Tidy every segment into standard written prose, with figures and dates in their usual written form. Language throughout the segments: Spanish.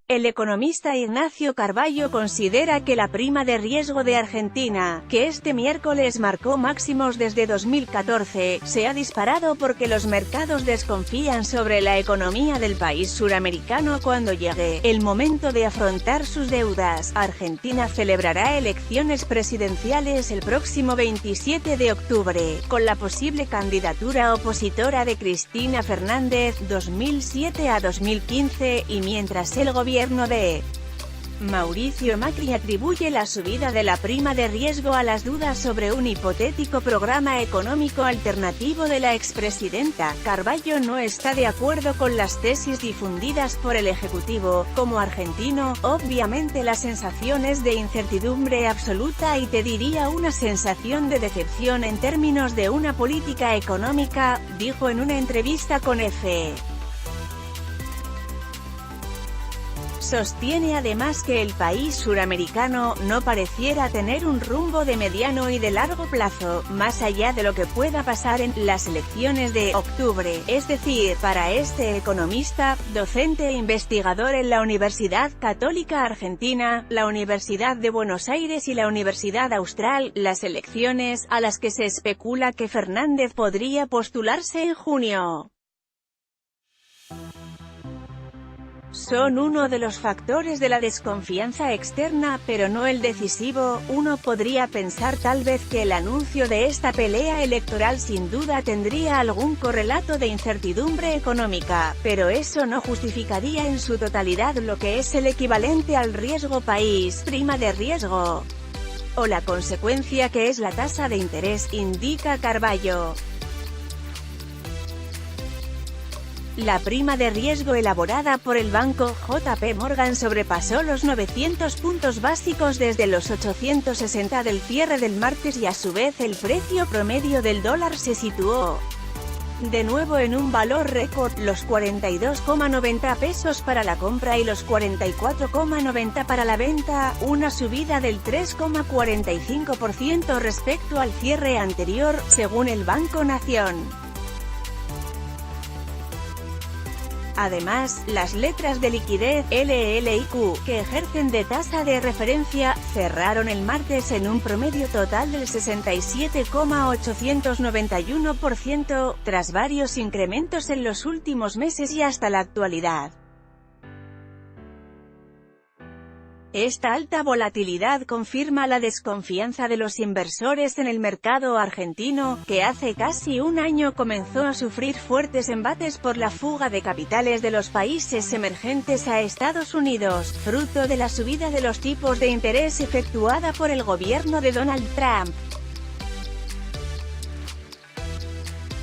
El economista Ignacio Carballo considera que la prima de riesgo de Argentina, que este miércoles marcó máximos desde 2014, se ha disparado porque los mercados desconfían sobre la economía del país suramericano cuando llegue el momento de afrontar sus deudas. Argentina celebrará elecciones presidenciales el próximo 27 de octubre, con la posible candidatura opositora de Cristina Fernández, 2007 a 2015, y mientras el gobierno de Mauricio Macri atribuye la subida de la prima de riesgo a las dudas sobre un hipotético programa económico alternativo de la expresidenta. Carballo no está de acuerdo con las tesis difundidas por el Ejecutivo. Como argentino, obviamente la sensación es de incertidumbre absoluta y te diría una sensación de decepción en términos de una política económica, dijo en una entrevista con EFE. Sostiene además que el país suramericano no pareciera tener un rumbo de mediano y de largo plazo, más allá de lo que pueda pasar en las elecciones de octubre. Es decir, para este economista, docente e investigador en la Universidad Católica Argentina, la Universidad de Buenos Aires y la Universidad Austral, las elecciones, a las que se especula que Fernández podría postularse en junio, son uno de los factores de la desconfianza externa, pero no el decisivo. Uno podría pensar tal vez que el anuncio de esta pelea electoral sin duda tendría algún correlato de incertidumbre económica, pero eso no justificaría en su totalidad lo que es el equivalente al riesgo país, prima de riesgo, o la consecuencia que es la tasa de interés, indica Carballo. La prima de riesgo elaborada por el banco JP Morgan sobrepasó los 900 puntos básicos desde los 860 del cierre del martes y a su vez el precio promedio del dólar se situó de nuevo en un valor récord, los 42,90 pesos para la compra y los 44,90 para la venta, una subida del 3,45% respecto al cierre anterior, según el Banco Nación. Además, las letras de liquidez, LLIQ, que ejercen de tasa de referencia, cerraron el martes en un promedio total del 67,891%, tras varios incrementos en los últimos meses y hasta la actualidad. Esta alta volatilidad confirma la desconfianza de los inversores en el mercado argentino, que hace casi un año comenzó a sufrir fuertes embates por la fuga de capitales de los países emergentes a Estados Unidos, fruto de la subida de los tipos de interés efectuada por el gobierno de Donald Trump.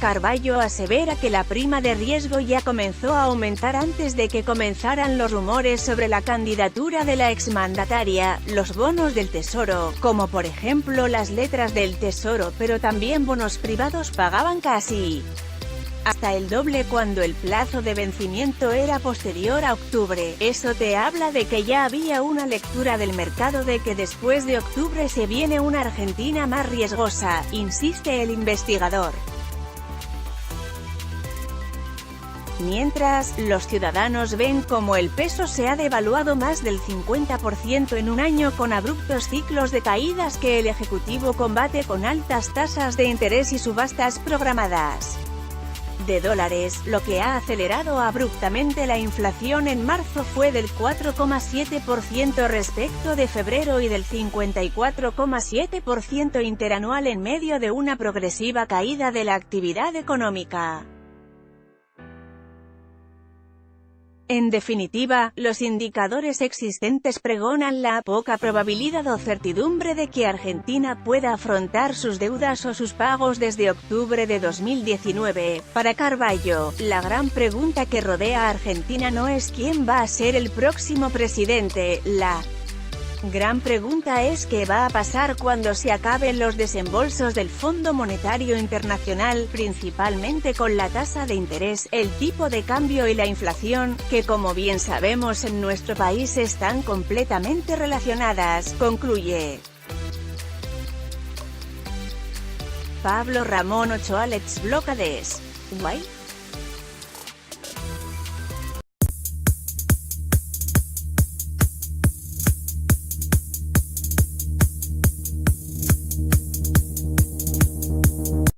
Carballo asevera que la prima de riesgo ya comenzó a aumentar antes de que comenzaran los rumores sobre la candidatura de la exmandataria, los bonos del Tesoro, como por ejemplo las letras del Tesoro, pero también bonos privados pagaban casi hasta el doble cuando el plazo de vencimiento era posterior a octubre. Eso te habla de que ya había una lectura del mercado de que después de octubre se viene una Argentina más riesgosa, insiste el investigador. Mientras, los ciudadanos ven cómo el peso se ha devaluado más del 50% en un año con abruptos ciclos de caídas que el Ejecutivo combate con altas tasas de interés y subastas programadas de dólares, lo que ha acelerado abruptamente la inflación en marzo fue del 4,7% respecto de febrero y del 54,7% interanual en medio de una progresiva caída de la actividad económica. En definitiva, los indicadores existentes pregonan la poca probabilidad o certidumbre de que Argentina pueda afrontar sus deudas o sus pagos desde octubre de 2019. Para Carballo, la gran pregunta que rodea a Argentina no es quién va a ser el próximo presidente, la gran pregunta es qué va a pasar cuando se acaben los desembolsos del Fondo Monetario Internacional, principalmente con la tasa de interés, el tipo de cambio y la inflación, que como bien sabemos en nuestro país están completamente relacionadas, concluye. Pablo Ramón Ochoa, Let's Blocades. Guay.